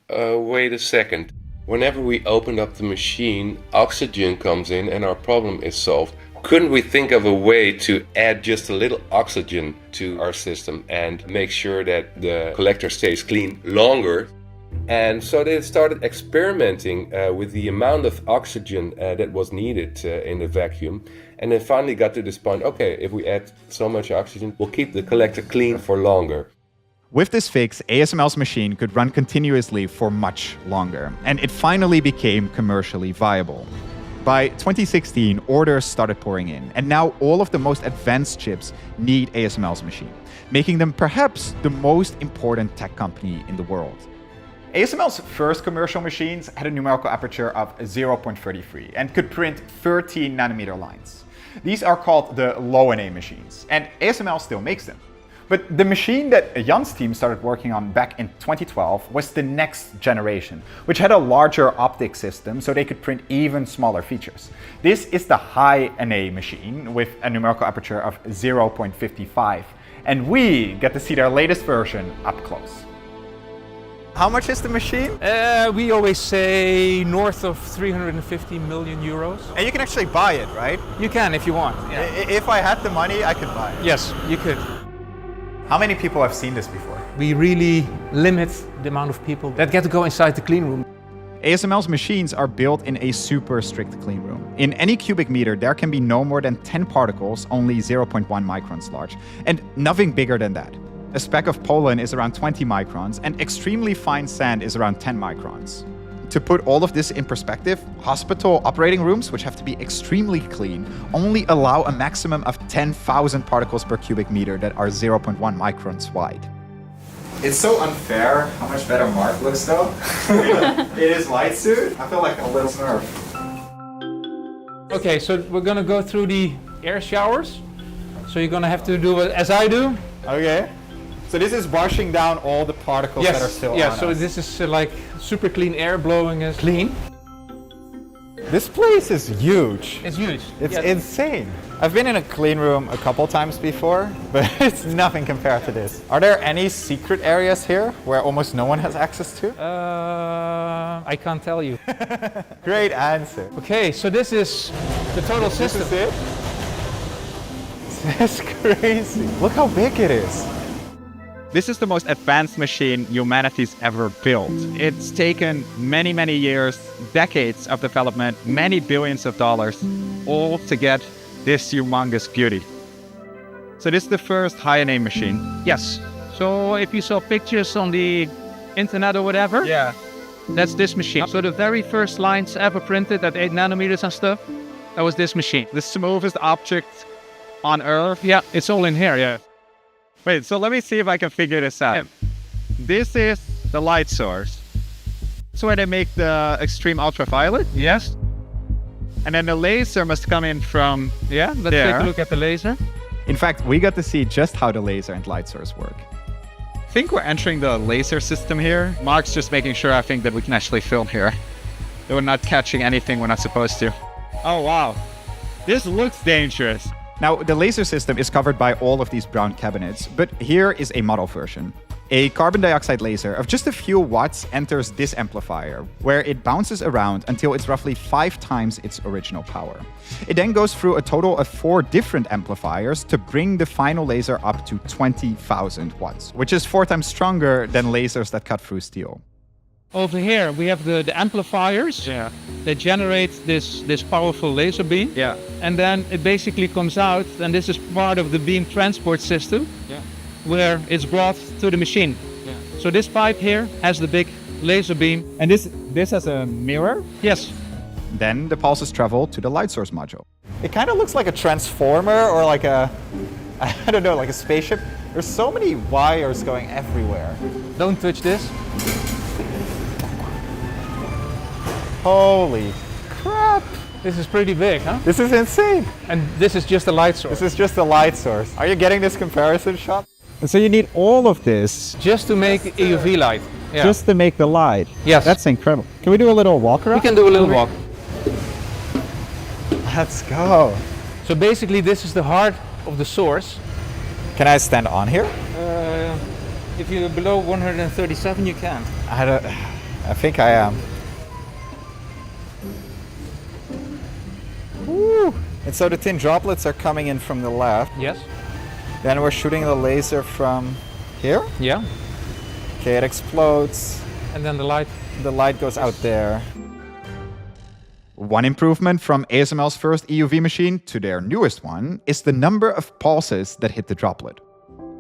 wait a second. Whenever we open up the machine, oxygen comes in and our problem is solved. Couldn't we think of a way to add just a little oxygen to our system and make sure that the collector stays clean longer? And so they started experimenting with the amount of oxygen that was needed in the vacuum. And they finally got to this point, okay, if we add so much oxygen, we'll keep the collector clean for longer. With this fix, ASML's machine could run continuously for much longer, and it finally became commercially viable. By 2016, orders started pouring in, and now all of the most advanced chips need ASML's machine, making them perhaps the most important tech company in the world. ASML's first commercial machines had a numerical aperture of 0.33 and could print 13 nanometer lines. These are called the low-NA machines, and ASML still makes them. But the machine that Jan's team started working on back in 2012 was the next generation, which had a larger optic system so they could print even smaller features. This is the high-NA machine with a numerical aperture of 0.55, and we get to see their latest version up close. How much is the machine? We always say north of 350 million euros. And you can actually buy it, right? You can if you want. Yeah. If I had the money, I could buy it. Yes, you could. How many people have seen this before? We really limit the amount of people that get to go inside the clean room. ASML's machines are built in a super strict clean room. In any cubic meter, there can be no more than 10 particles, only 0.1 microns large, and nothing bigger than that. A speck of pollen is around 20 microns, and extremely fine sand is around 10 microns. To put all of this in perspective, hospital operating rooms, which have to be extremely clean, only allow a maximum of 10,000 particles per cubic meter that are 0.1 microns wide. It's so unfair how much better Mark looks though. In his light suit, I feel like a little Smurf. Okay, so we're gonna go through the air showers. So you're gonna have to do it as I do. Okay. So this is washing down all the particles that are still on us. So this is like super clean air blowing us clean. This place is huge. It's huge. It's insane. I've been in a clean room a couple times before, but it's nothing compared to this. Are there any secret areas here where almost no one has access to? I can't tell you. Great answer. Okay, so this is the total system. This is it? That's crazy. Look how big it is. This is the most advanced machine humanity's ever built. It's taken many, many years, decades of development, many billions of dollars, all to get this humongous beauty. So this is the first high-NA machine. Yes. So if you saw pictures on the internet or whatever, that's this machine. So the very first lines ever printed at 8 nanometers and stuff, that was this machine. The smoothest object on Earth. Yeah, it's all in here, Wait, so let me see if I can figure this out. This is the light source. That's where they make the extreme ultraviolet. Yes. And then the laser must come in from let's take a look at the laser. In fact, we got to see just how the laser and light source work. I think we're entering the laser system here. Mark's just making sure, I think, that we can actually film here. That we're not catching anything we're not supposed to. Oh, wow. This looks dangerous. Now, the laser system is covered by all of these brown cabinets, but here is a model version. A carbon dioxide laser of just a few watts enters this amplifier, where it bounces around until it's roughly 5 times its original power. It then goes through a total of 4 different amplifiers to bring the final laser up to 20,000 watts, which is 4 times stronger than lasers that cut through steel. Over here, we have the amplifiers. that generates this powerful laser beam. Yeah. And then it basically comes out, and this is part of the beam transport system, where it's brought to the machine. Yeah. So this pipe here has the big laser beam. And this has a mirror? Yes. Then the pulses travel to the light source module. It kind of looks like a transformer or like a, I don't know, like a spaceship. There's so many wires going everywhere. Don't touch this. Holy crap! This is pretty big, huh? This is insane! And this is just a light source. This is just a light source. Are you getting this comparison shot? And so you need all of this Just to make EUV light. Yeah. just to make the light. Yes. That's incredible. Can we do a little walk around? We can do a little walk. Let's go. So basically this is the heart of the source. Can I stand on here? If you're below 137 you can. I think I am. Woo. And so the thin droplets are coming in from the left. Yes. Then we're shooting the laser from here. Yeah. Okay, it explodes. And then the light goes out there. One improvement from ASML's first EUV machine to their newest one is the number of pulses that hit the droplet.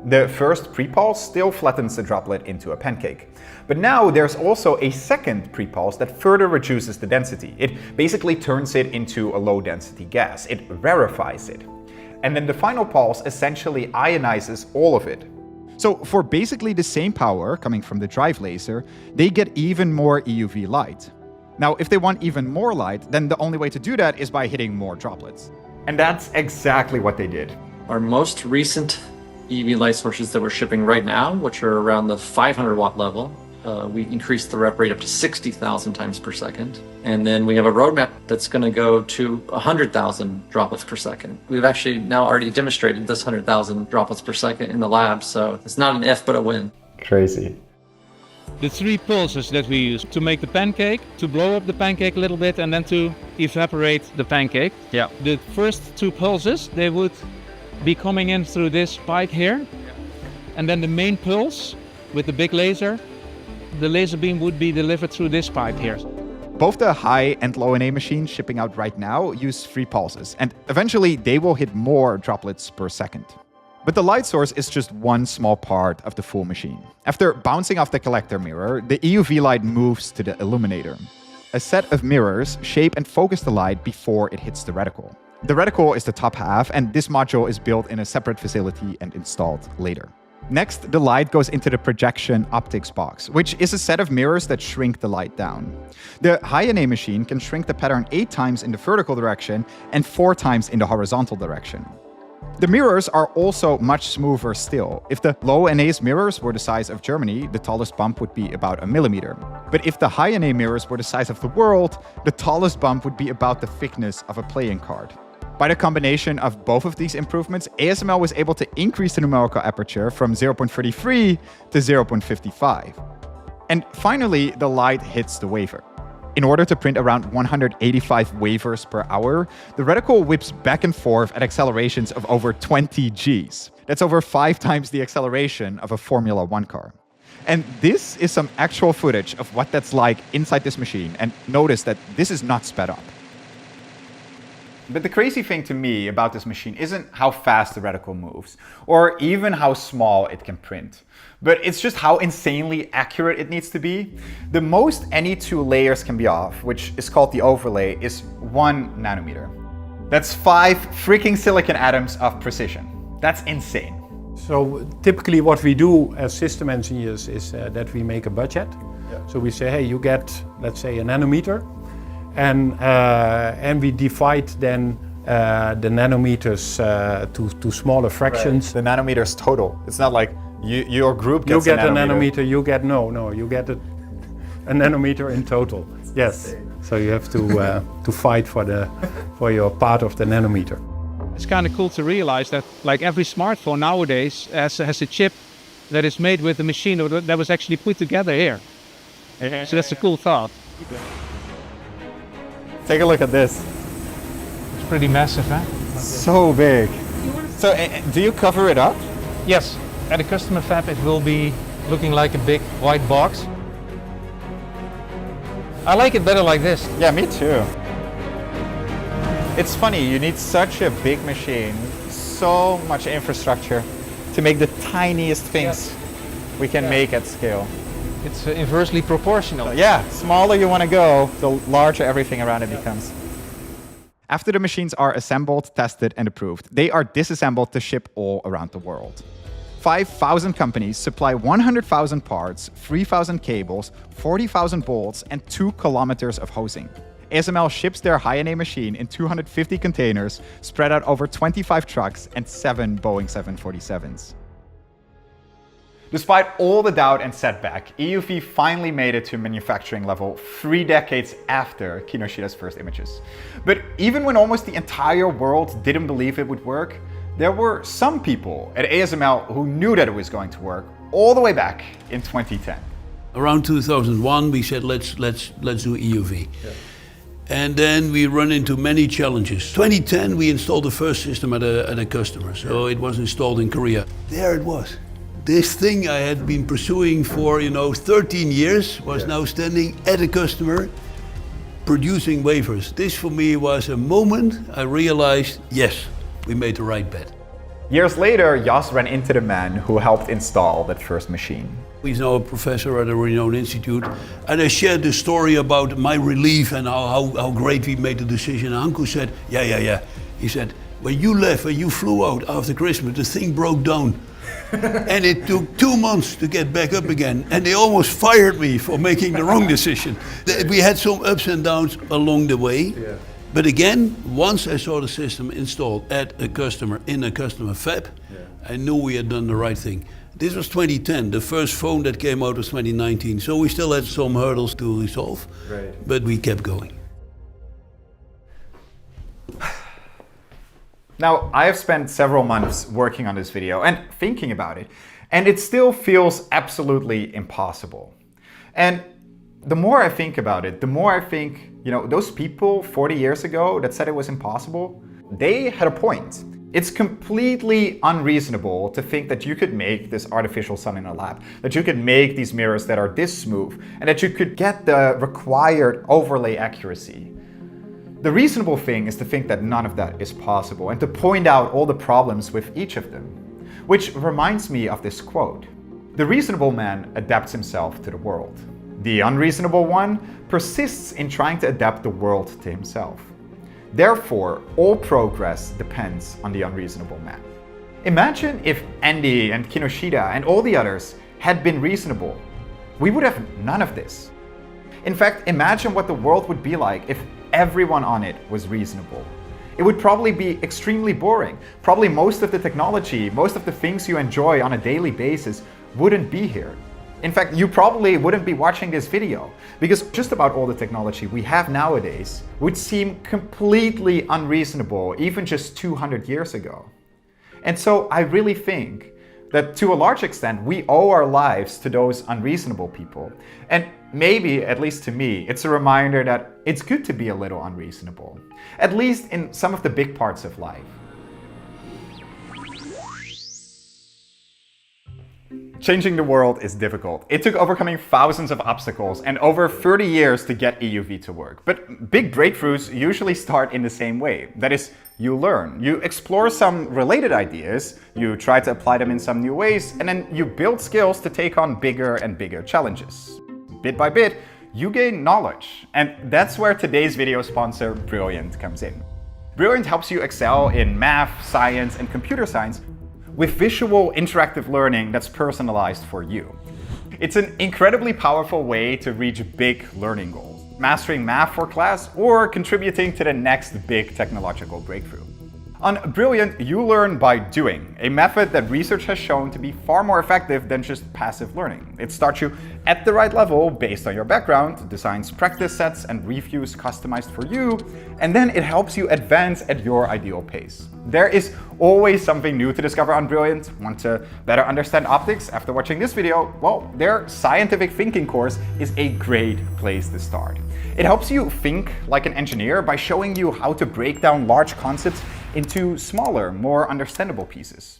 The first pre-pulse still flattens the droplet into a pancake. But now there's also a second pre-pulse that further reduces the density. It basically turns it into a low-density gas. It rarefies it. And then the final pulse essentially ionizes all of it. So for basically the same power coming from the drive laser, they get even more EUV light. Now, if they want even more light, then the only way to do that is by hitting more droplets. And that's exactly what they did. Our most recent EUV light sources that we're shipping right now, which are around the 500 watt level, we increased the rep rate up to 60,000 times per second. And then we have a roadmap that's going to go to 100,000 droplets per second. We've actually now already demonstrated this 100,000 droplets per second in the lab, so it's not an if, but a win. Crazy. The three pulses that we use to make the pancake, to blow up the pancake a little bit, and then to evaporate the pancake. Yeah. The first two pulses, they would be coming in through this pipe here. And then the main pulse with the big laser, the laser beam would be delivered through this pipe here. Both the high and low NA machines shipping out right now use 3 pulses, and eventually they will hit more droplets per second. But the light source is just one small part of the full machine. After bouncing off the collector mirror, the EUV light moves to the illuminator. A set of mirrors shape and focus the light before it hits the reticle. The reticle is the top half, and this module is built in a separate facility and installed later. Next, the light goes into the projection optics box, which is a set of mirrors that shrink the light down. The high NA machine can shrink the pattern 8 times in the vertical direction and 4 times in the horizontal direction. The mirrors are also much smoother still. If the low NA's mirrors were the size of Germany, the tallest bump would be about 1 millimeter. But if the high NA mirrors were the size of the world, the tallest bump would be about the thickness of a playing card. By the combination of both of these improvements, ASML was able to increase the numerical aperture from 0.33 to 0.55. And finally, the light hits the wafer. In order to print around 185 wafers per hour, the reticle whips back and forth at accelerations of over 20 Gs. That's over 5 times the acceleration of a Formula 1 car. And this is some actual footage of what that's like inside this machine. And notice that this is not sped up. But the crazy thing to me about this machine isn't how fast the reticle moves, or even how small it can print. But it's just how insanely accurate it needs to be. The most any 2 layers can be off, which is called the overlay, is 1 nanometer. That's 5 freaking silicon atoms of precision. That's insane. So typically what we do as system engineers is that we make a budget. Yeah. So we say, hey, you get, let's say, a nanometer. And we divide then the nanometers to smaller fractions. Right. The nanometers total. It's not like your group gets a nanometer. You get you get a nanometer in total. Yes. So you have to fight for your part of the nanometer. It's kind of cool to realize that like every smartphone nowadays has a chip that is made with a machine that was actually put together here. So that's a cool thought. Take a look at this. It's pretty massive, huh? So big. So do you cover it up? Yes. At a customer fab it will be looking like a big white box. I like it better like this. Yeah, me too. It's funny, you need such a big machine, so much infrastructure to make the tiniest things we can make at scale. It's inversely proportional. Yeah, smaller you want to go, the larger everything around it becomes. After the machines are assembled, tested, and approved, they are disassembled to ship all around the world. 5,000 companies supply 100,000 parts, 3,000 cables, 40,000 bolts, and 2 kilometers of hosing. ASML ships their high-NA machine in 250 containers, spread out over 25 trucks and 7 Boeing 747s. Despite all the doubt and setback, EUV finally made it to manufacturing level 3 decades after Kinoshida's first images. But even when almost the entire world didn't believe it would work, there were some people at ASML who knew that it was going to work all the way back in 2010. Around 2001, we said let's do EUV. Yeah. And then we run into many challenges. 2010, we installed the first system at a customer, so it was installed in Korea. There it was. This thing I had been pursuing for 13 years was now standing at a customer producing wafers. This for me was a moment I realized, yes, we made the right bet. Years later, Jos ran into the man who helped install that first machine. He's now a professor at a renowned institute, and I shared the story about my relief and how great we made the decision. And Hanko said, yeah. He said, when you flew out after Christmas, the thing broke down. And it took 2 months to get back up again. And they almost fired me for making the wrong decision. We had some ups and downs along the way. Yeah. But again, once I saw the system installed at a customer in a customer fab, I knew we had done the right thing. This was 2010. The first phone that came out was 2019. So we still had some hurdles to resolve, but we kept going. Now, I have spent several months working on this video and thinking about it, and it still feels absolutely impossible. And the more I think about it, the more I think, those people 40 years ago that said it was impossible, they had a point. It's completely unreasonable to think that you could make this artificial sun in a lab, that you could make these mirrors that are this smooth, and that you could get the required overlay accuracy. The reasonable thing is to think that none of that is possible and to point out all the problems with each of them. Which reminds me of this quote: "The reasonable man adapts himself to the world. The unreasonable one persists in trying to adapt the world to himself. Therefore, all progress depends on the unreasonable man." Imagine if Andy and Kinoshita and all the others had been reasonable. We would have none of this. In fact, imagine what the world would be like if everyone on it was reasonable. It would probably be extremely boring. Probably most of the technology, most of the things you enjoy on a daily basis wouldn't be here. In fact, you probably wouldn't be watching this video because just about all the technology we have nowadays would seem completely unreasonable even just 200 years ago. And so I really think that to a large extent, we owe our lives to those unreasonable people. And maybe, at least to me, it's a reminder that it's good to be a little unreasonable, at least in some of the big parts of life. Changing the world is difficult. It took overcoming thousands of obstacles and over 30 years to get EUV to work. But big breakthroughs usually start in the same way. That is, you learn. You explore some related ideas, you try to apply them in some new ways, and then you build skills to take on bigger and bigger challenges. Bit by bit, you gain knowledge. And that's where today's video sponsor, Brilliant, comes in. Brilliant helps you excel in math, science, and computer science with visual interactive learning that's personalized for you. It's an incredibly powerful way to reach big learning goals, mastering math for class or contributing to the next big technological breakthrough. On Brilliant, you learn by doing, a method that research has shown to be far more effective than just passive learning. It starts you at the right level based on your background, designs practice sets and reviews customized for you, and then it helps you advance at your ideal pace. There is always something new to discover on Brilliant. Want to better understand optics after watching this video? Well, their scientific thinking course is a great place to start. It helps you think like an engineer by showing you how to break down large concepts into smaller, more understandable pieces.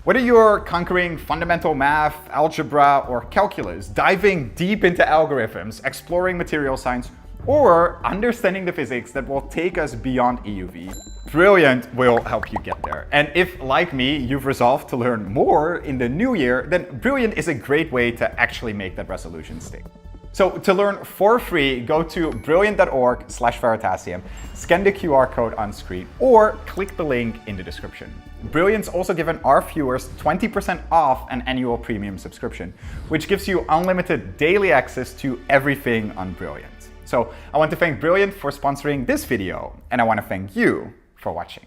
Whether you're conquering fundamental math, algebra, or calculus, diving deep into algorithms, exploring material science, or understanding the physics that will take us beyond EUV, Brilliant will help you get there. And if, like me, you've resolved to learn more in the new year, then Brilliant is a great way to actually make that resolution stick. So to learn for free, go to brilliant.org/Veritasium, scan the QR code on screen, or click the link in the description. Brilliant's also given our viewers 20% off an annual premium subscription, which gives you unlimited daily access to everything on Brilliant. So I want to thank Brilliant for sponsoring this video, and I want to thank you for watching.